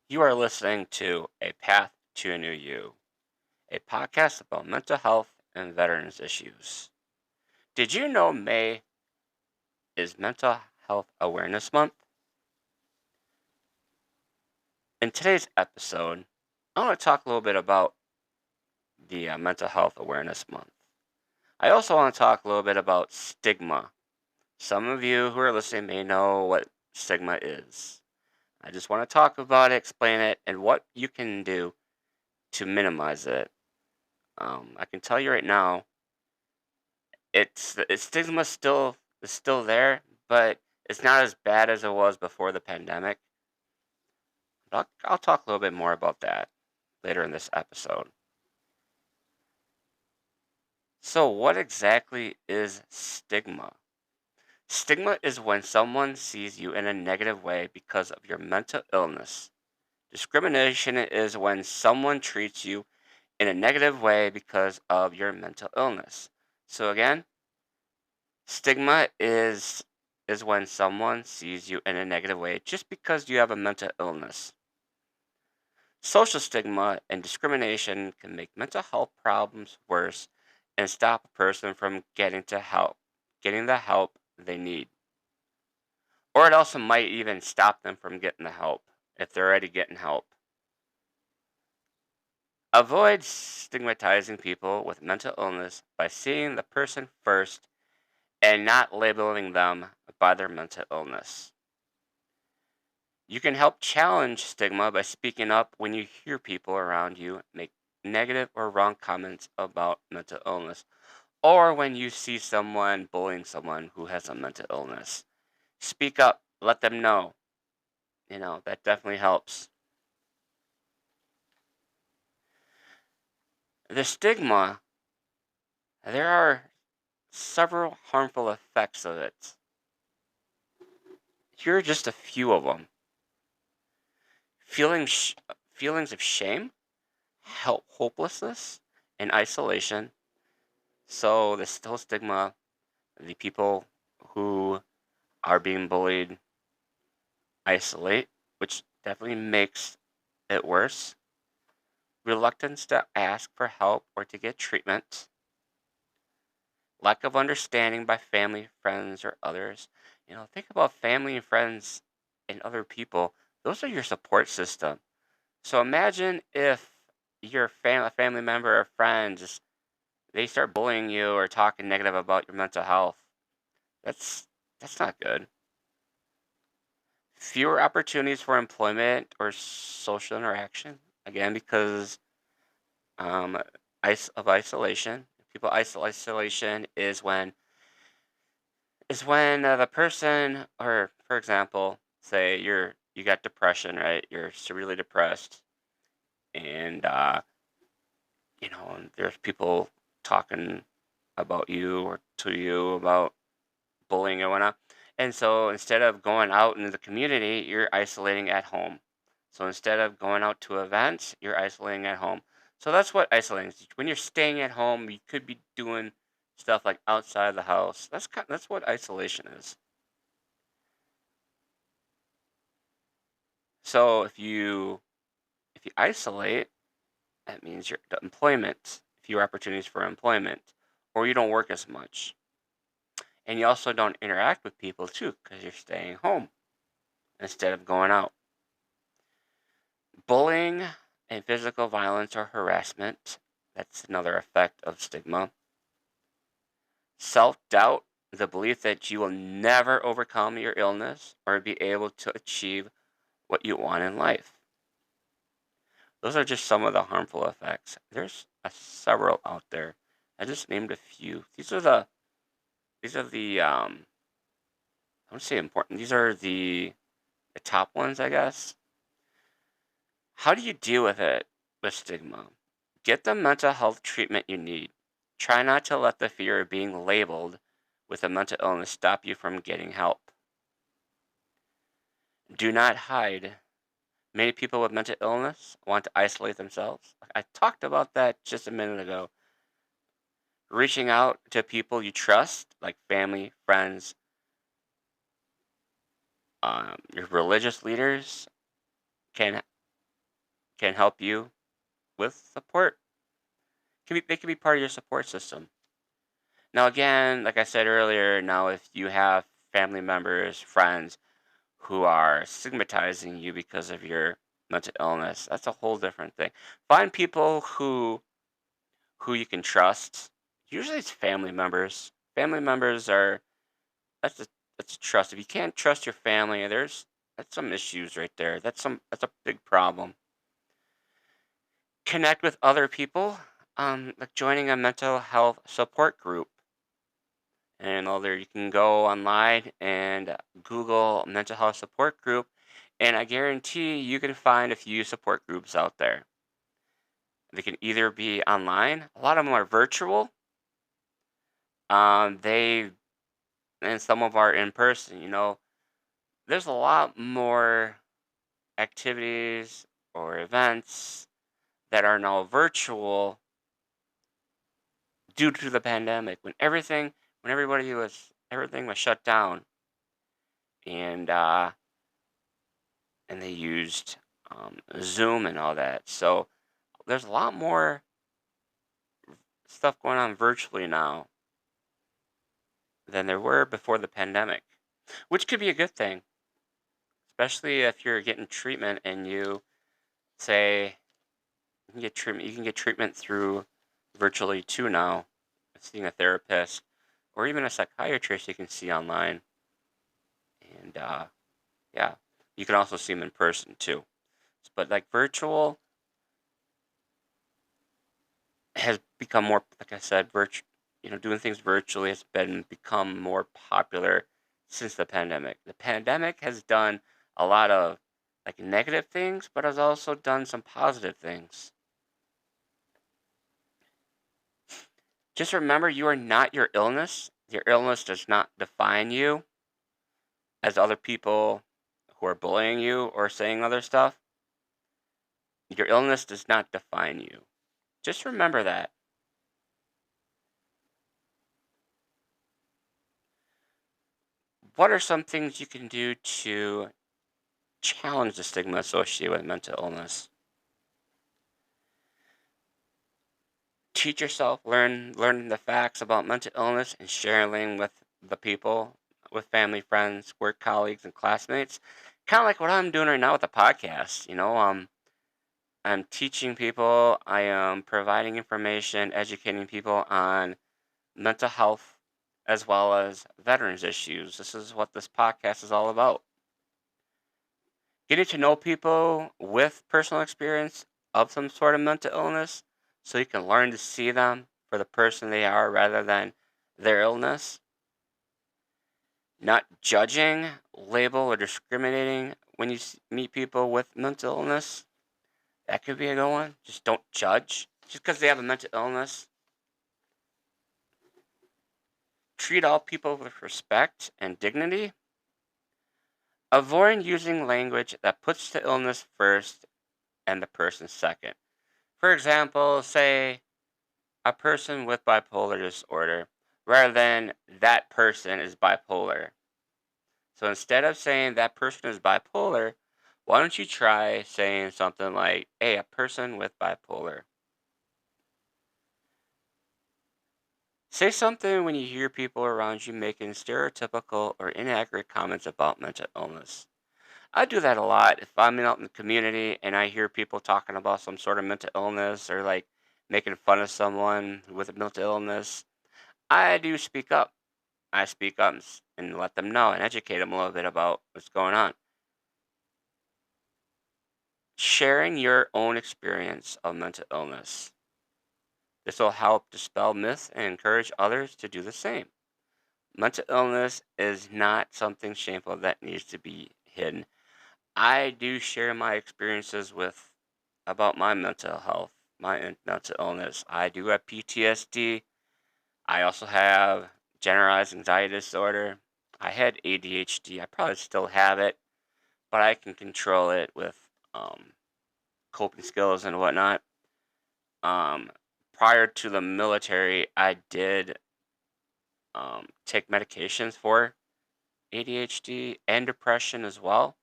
You are listening to A Path to a New You, a podcast about mental health and veterans issues. Did you know May is Mental Health Awareness Month? In today's episode, I want to talk a little bit about the Mental Health Awareness Month. I also want to talk a little bit about stigma. Some of you who are listening may know what stigma is. I just want to talk about it, explain it, and what you can do to minimize it. I can tell you right now, stigma still is still there, but it's not as bad as it was before the pandemic. But I'll talk a little bit more about that later in this episode. So, what exactly is stigma? Stigma is when someone sees you in a negative way because of your mental illness. Discrimination is when someone treats you in a negative way because of your mental illness. So again, stigma is when someone sees you in a negative way just because you have a mental illness. Social stigma and discrimination can make mental health problems worse and stop a person from getting the help they need. Or it also might even stop them from getting the help if they're already getting help. Avoid stigmatizing people with mental illness by seeing the person first and not labeling them by their mental illness. You can help challenge stigma by speaking up when you hear people around you make negative or wrong comments about mental illness, or when you see someone bullying someone who has a mental illness. Speak up, let them know. That definitely helps. The stigma, there are several harmful effects of it. Here are just a few of them. Feelings of shame, hopelessness, and isolation. So the still stigma, the people who are being bullied isolate, which definitely makes it worse. Reluctance to ask for help or to get treatment. Lack of understanding by family, friends, or others. Think about family and friends and other people. Those are your support system. So imagine if your family member or friend just they start bullying you or talking negative about your mental health. That's that's not good. Fewer opportunities for employment or social interaction. Again, because um, of isolation. Isolation is when the person, or for example, say you got depression, right? You're severely depressed, and and there's people talking about you or to you about bullying and whatnot. And so instead of going out into the community, you're isolating at home. So instead of going out to events, you're isolating at home. So that's what isolating is. When you're staying at home, you could be doing stuff like outside the house. That's what isolation is. So if you isolate, that means your the employment, fewer opportunities for employment, or you don't work as much. And you also don't interact with people too because you're staying home instead of going out. Bullying and physical violence or harassment, that's another effect of stigma. Self doubt, the belief that you will never overcome your illness or be able to achieve what you want in life. Those are just some of the harmful effects. There's several out there. I just named a few. These are the I would say important. These are the top ones, I guess. How do you deal with it with stigma? Get the mental health treatment you need. Try not to let the fear of being labeled with a mental illness stop you from getting help. Do not hide. Many people with mental illness want to isolate themselves. I talked about that just a minute ago. Reaching out to people you trust, like family, friends, your religious leaders, can can help you with support. They can be part of your support system. Now, again, like I said earlier, now if you have family members, friends who are stigmatizing you because of your mental illness, that's a whole different thing. Find people who you can trust. Usually, it's family members. Family members are that's a that's a trust. If you can't trust your family, that's some issues right there. That's a big problem. Connect with other people, like joining a mental health support group. And all there, you can go online and Google mental health support group, and I guarantee you can find a few support groups out there. They can either be online. A lot of them are virtual. They and some of are in person. There's a lot more activities or events that are now virtual due to the pandemic when everything was shut down and they used Zoom and all that. So there's a lot more stuff going on virtually now than there were before the pandemic, which could be a good thing, especially if you're getting treatment and you say you can get treatment. You can get treatment through virtually too now, seeing a therapist or even a psychiatrist you can see online, and yeah, you can also see them in person too. But like virtual has become more, like I said, doing things virtually has become more popular since the pandemic. The pandemic has done a lot of like negative things, but has also done some positive things. Just remember, you are not your illness. Your illness does not define you, as other people who are bullying you or saying other stuff. Your illness does not define you. Just remember that. What are some things you can do to challenge the stigma associated with mental illness? Teach yourself, learn the facts about mental illness and sharing with the people, with family, friends, work colleagues, and classmates. Kind of like what I'm doing right now with the podcast. I'm teaching people. I am providing information, educating people on mental health as well as veterans issues. This is what this podcast is all about. Getting to know people with personal experience of some sort of mental illness so you can learn to see them for the person they are rather than their illness. Not judging, label, or discriminating when you meet people with mental illness. That could be a good one. Just don't judge. Just because they have a mental illness. Treat all people with respect and dignity. Avoid using language that puts the illness first and the person second. For example, say a person with bipolar disorder rather than that person is bipolar. So instead of saying that person is bipolar, why don't you try saying something like, hey, a person with bipolar? Say something when you hear people around you making stereotypical or inaccurate comments about mental illness. I do that a lot. If I'm out in the community and I hear people talking about some sort of mental illness or like making fun of someone with a mental illness, I do speak up. I speak up and let them know and educate them a little bit about what's going on. Sharing your own experience of mental illness. This will help dispel myths and encourage others to do the same. Mental illness is not something shameful that needs to be hidden. I do share my experiences with about my mental health, mental illness. I do have PTSD. I also have generalized anxiety disorder. I had ADHD. I probably still have it, but I can control it with coping skills and whatnot. Um, Prior to the military, I did take medications for ADHD and depression as well.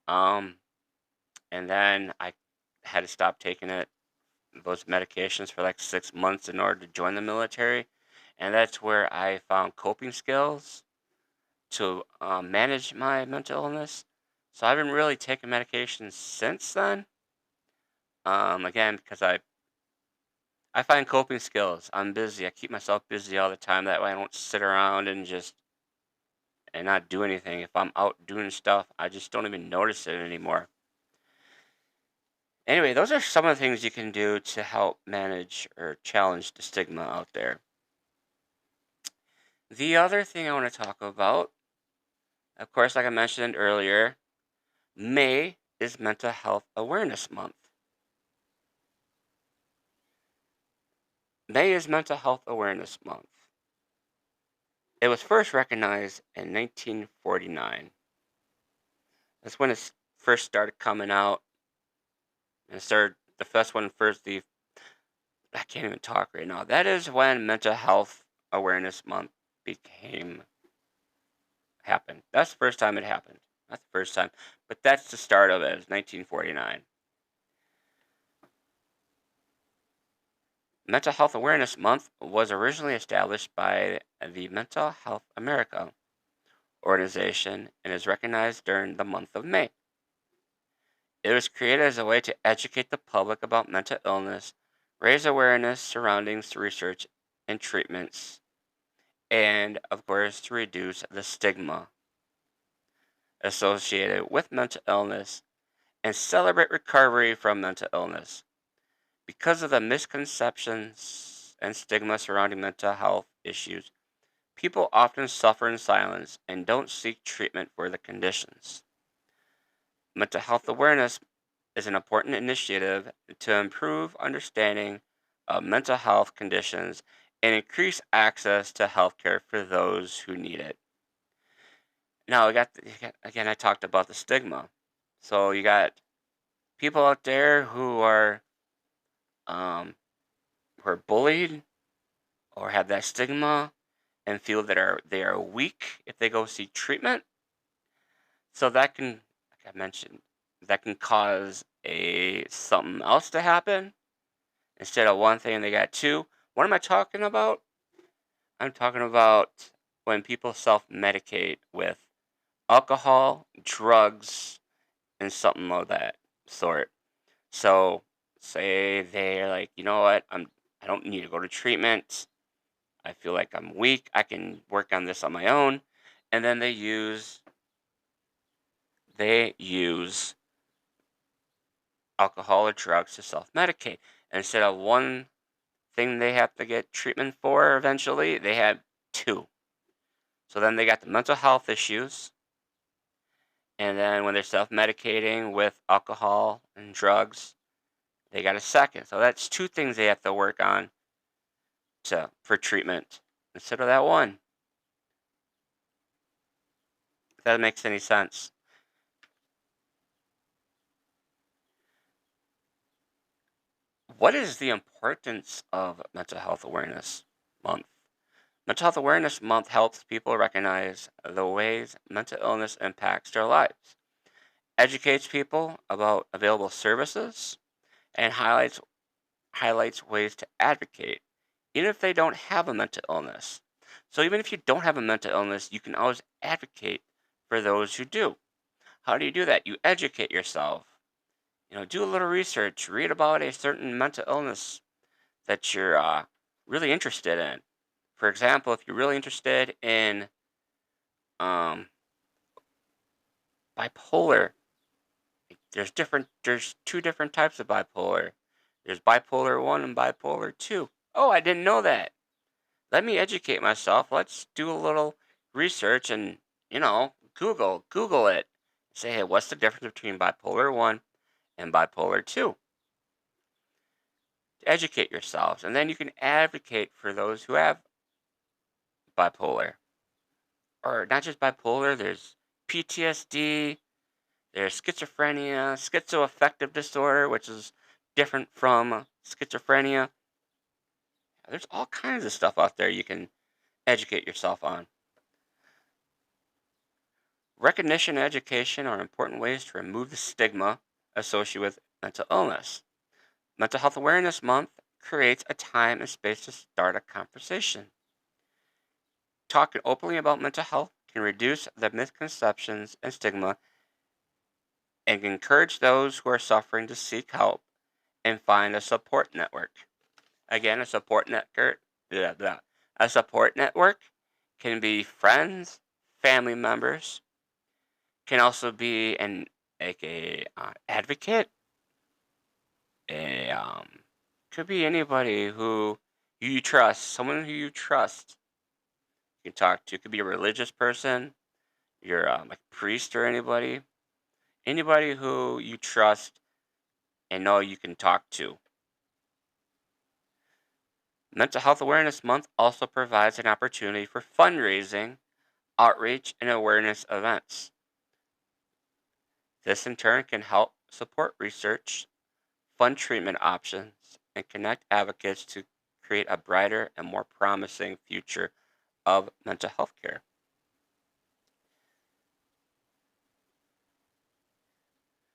Um, and then I had to stop taking those medications for like 6 months in order to join the military. And that's where I found coping skills to manage my mental illness. So I haven't really taken medication since then. Again, because I find coping skills. I'm busy. I keep myself busy all the time. That way I don't sit around and just and not do anything. If I'm out doing stuff, I just don't even notice it anymore. Anyway, those are some of the things you can do to help manage or challenge the stigma out there. The other thing I want to talk about, of course, like I mentioned earlier, May is Mental Health Awareness Month. May is Mental Health Awareness Month. It was first recognized in 1949. That's when it first started coming out and started the first one first. The I can't even talk right now. That is when Mental Health Awareness Month became happened. That's the first time it happened. Not the first time, but that's the start of it. It's 1949. Mental Health Awareness Month was originally established by the Mental Health America organization and is recognized during the month of May. It was created as a way to educate the public about mental illness, raise awareness surrounding research and treatments, and, of course, to reduce the stigma associated with mental illness and celebrate recovery from mental illness. Because of the misconceptions and stigma surrounding mental health issues, people often suffer in silence and don't seek treatment for the conditions. Mental health awareness is an important initiative to improve understanding of mental health conditions and increase access to healthcare for those who need it. Now, again, I talked about the stigma. So you got people out there um, who are bullied or have that stigma and feel that they are weak if they go seek treatment. So that can, like I mentioned, that can cause a something else to happen. Instead of one thing, they got two. What am I talking about? I'm talking about when people self-medicate with alcohol, drugs, and something of that sort. So, say they're like, you know what, I don't need to go to treatment. I feel like I'm weak. I can work on this on my own. And then they use alcohol or drugs to self-medicate. Instead of one thing they have to get treatment for eventually, they had two. So then they got the mental health issues, and then when they're self-medicating with alcohol and drugs, they got a second. So that's two things they have to work on for treatment instead of that one. If that makes any sense. What is the importance of Mental Health Awareness Month? Mental Health Awareness Month helps people recognize the ways mental illness impacts their lives, educates people about available services, and highlights ways to advocate, even if they don't have a mental illness. So even if you don't have a mental illness, you can always advocate for those who do. How do you do that? You educate yourself. Do a little research, read about a certain mental illness that you're really interested in. For example, if you're really interested in um, bipolar, there's two different types of bipolar. There's bipolar 1 and bipolar 2. Oh, I didn't know that. Let me educate myself. Let's do a little research and, Google it. Say, hey, what's the difference between bipolar 1 and bipolar 2? Educate yourselves, and then you can advocate for those who have bipolar. Or not just bipolar, there's PTSD, there's schizophrenia, schizoaffective disorder, which is different from schizophrenia. There's all kinds of stuff out there you can educate yourself on. Recognition and education are important ways to remove the stigma associated with mental illness. Mental Health Awareness Month creates a time and space to start a conversation. Talking openly about mental health can reduce the misconceptions and stigma and encourage those who are suffering to seek help and find a support network. Again, a support network, blah, blah. A support network can be friends, family members, can also be an like a advocate, a could be anybody who you trust, someone who you trust. You can talk to. Could be a religious person, your like priest or anybody who you trust and know you can talk to. Mental Health Awareness Month also provides an opportunity for fundraising, outreach, and awareness events. This in turn can help support research, fund treatment options, and connect advocates to create a brighter and more promising future of mental health care.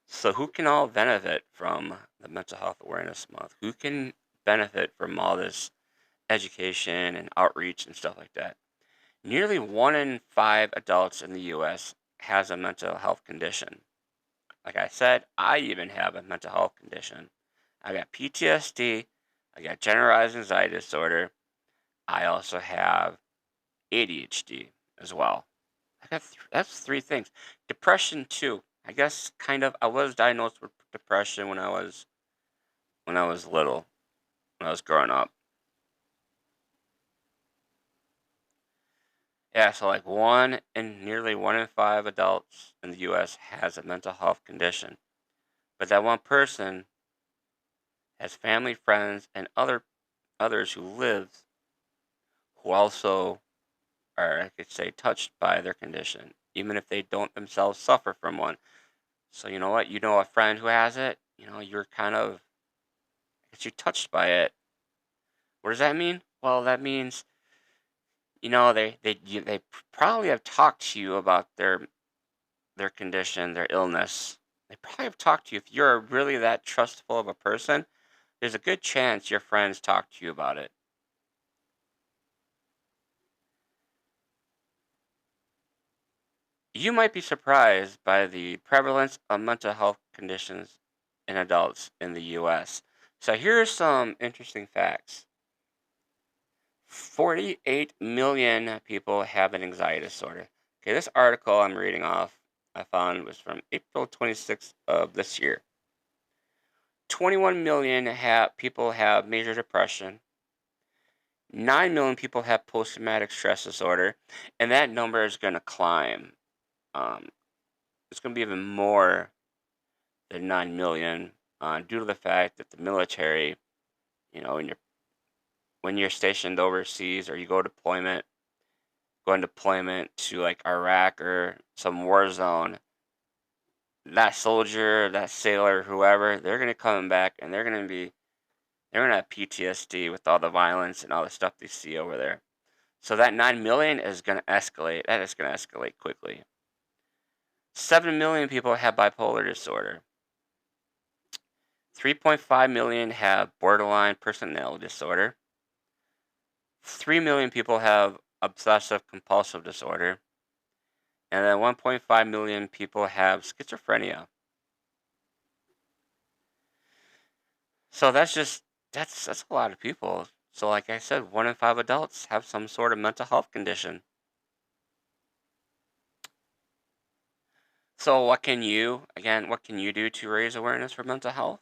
So, who can all benefit from the Mental Health Awareness Month? Who can benefit from all this education and outreach and stuff like that? Nearly 1 in 5 adults in the US has a mental health condition. Like I said, I even have a mental health condition. I got PTSD, I got generalized anxiety disorder, I also have ADHD as well. That's three things. Depression too. I guess kind of I was diagnosed with depression when I was little, when I was growing up. Yeah, so like nearly 1 in 5 adults in the US has a mental health condition. But that one person has family, friends, and others who live who also are, I could say, touched by their condition, even if they don't themselves suffer from one. So you know what? You know a friend who has it. You're kind of, I guess you're touched by it. What does that mean? Well, that means they probably have talked to you about their condition, their illness. They probably have talked to you. If you're really that trustful of a person, there's a good chance your friends talk to you about it. You might be surprised by the prevalence of mental health conditions in adults in the US. So here's some interesting facts. 48 million people have an anxiety disorder. Okay, this article I'm reading off I found was from April 26th of this year. 21 million people have major depression. 9 million people have post traumatic stress disorder, and that number is going to climb. Um, it's going to be even more than 9 million due to the fact that the military, when you're stationed overseas or you go on deployment to like Iraq or some war zone, that soldier, that sailor, whoever, they're going to come back and they're going to have PTSD with all the violence and all the stuff they see over there. So that 9 million is going to escalate. That is going to escalate quickly. 7 million people have bipolar disorder. 3.5 million have borderline personality disorder. 3 million people have obsessive compulsive disorder. And then 1.5 million people have schizophrenia. So that's a lot of people. So like I said, 1 in 5 adults have some sort of mental health condition. So what can you do to raise awareness for mental health?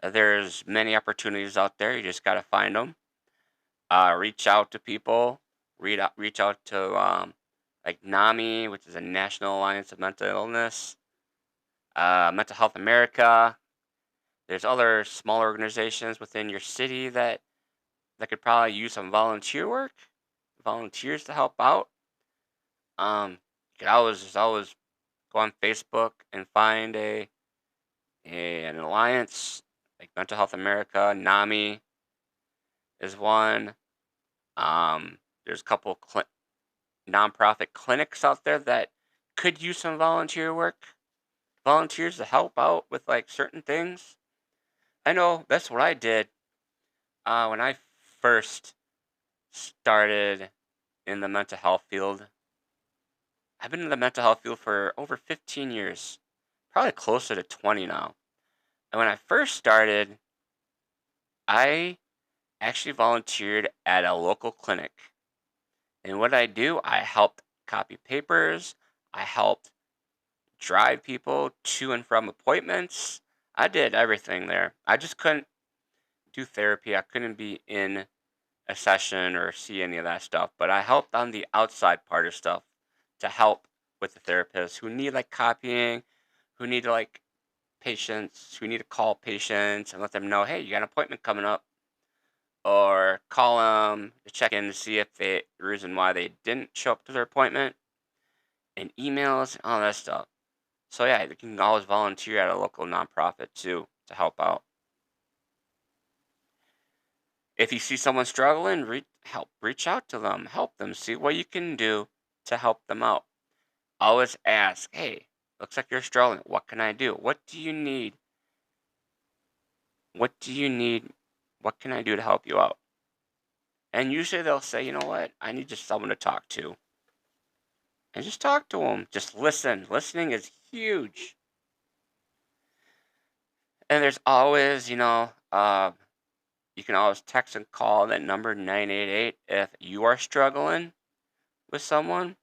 There's many opportunities out there. You just got to find them. Reach out to people. Reach out to like NAMI, which is a National Alliance of Mental Illness, Mental Health America. There's other smaller organizations within your city that could probably use some volunteer work, volunteers to help out. You could always go on Facebook and find an alliance like Mental Health America. NAMI is one. There's a couple nonprofit clinics out there that could use some volunteer work. volunteers to help out with like certain things. I know that's what I did when I first started in the mental health field. I've been in the mental health field for over 15 years, probably closer to 20 now. And when I first started, I actually volunteered at a local clinic. And what I do, I helped copy papers, I helped drive people to and from appointments. I did everything there. I just couldn't do therapy. I couldn't be in a session or see any of that stuff, but I helped on the outside part of stuff to help with the therapists who need like copying, who need to like patients, who need to call patients and let them know, hey, you got an appointment coming up, or call them to check in to see if the reason why they didn't show up to their appointment, and emails, all that stuff. So yeah, you can always volunteer at a local nonprofit too to help out. If you see someone struggling, reach out to them, help them, see what you can do to help them out. Always ask, hey, looks like you're struggling. What can I do? What do you need? What do you need? What can I do to help you out? And usually they'll say, you know what? I need just someone to talk to. And just talk to them. Just listen. Listening is huge. And there's always, you can always text and call that number 988 if you are struggling with someone.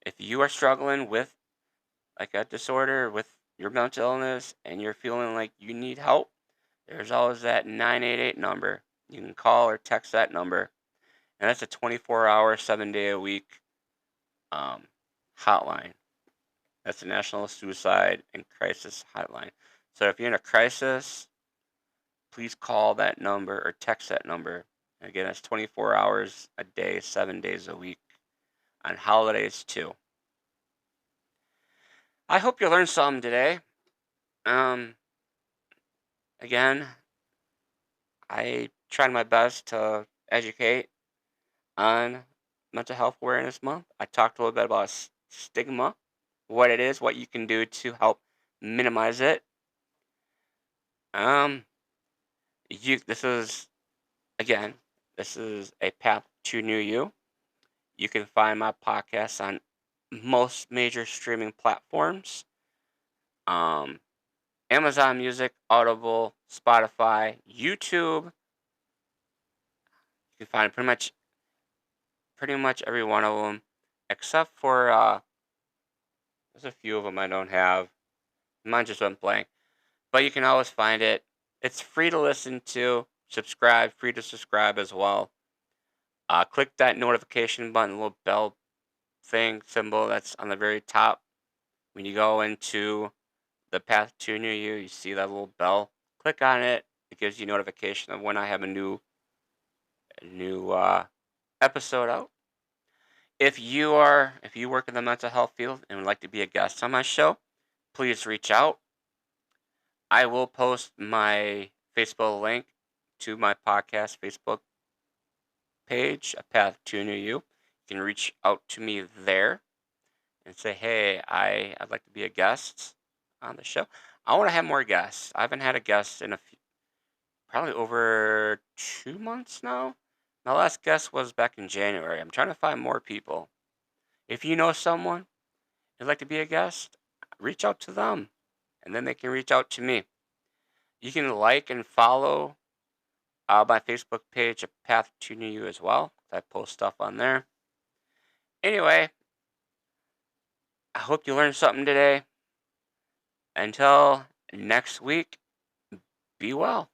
If you are struggling with like a disorder, with your mental illness, and you're feeling like you need help, there's always that 988 number. You can call or text that number. And that's a 24-hour, 7-day a week um, hotline. That's the National Suicide and Crisis Hotline. So if you're in a crisis, please call that number or text that number. And again, it's 24 hours a day, 7 days a week, on holidays too. I hope you learned something today. Um, Again, I tried my best to educate on Mental Health Awareness Month. I talked a little bit about stigma, what it is, what you can do to help minimize it. Um, you. This is again. This is a path to new you. You can find my podcast on most major streaming platforms. Um, Amazon Music, Audible, Spotify, YouTube. You can find pretty much every one of them, except for there's a few of them I don't have. Mine just went blank, but you can always find it. It's free to listen to. Subscribe, free to subscribe as well. Click that notification button, little bell thing symbol that's on the very top. When you go into the path to near you, you see that little bell. Click on it. It gives you notification of when I have a new episode out. If you work in the mental health field and would like to be a guest on my show, please reach out. I will post my Facebook link to my podcast Facebook page, A Path to New You. You can reach out to me there and say, hey, I'd like to be a guest on the show. I want to have more guests. I haven't had a guest in probably over 2 months now. My last guest was back in January. I'm trying to find more people. If you know someone who'd like to be a guest, reach out to them, and then they can reach out to me. You can like and follow my Facebook page, A Path to New You, as well. I post stuff on there. Anyway, I hope you learned something today. Until next week, be well.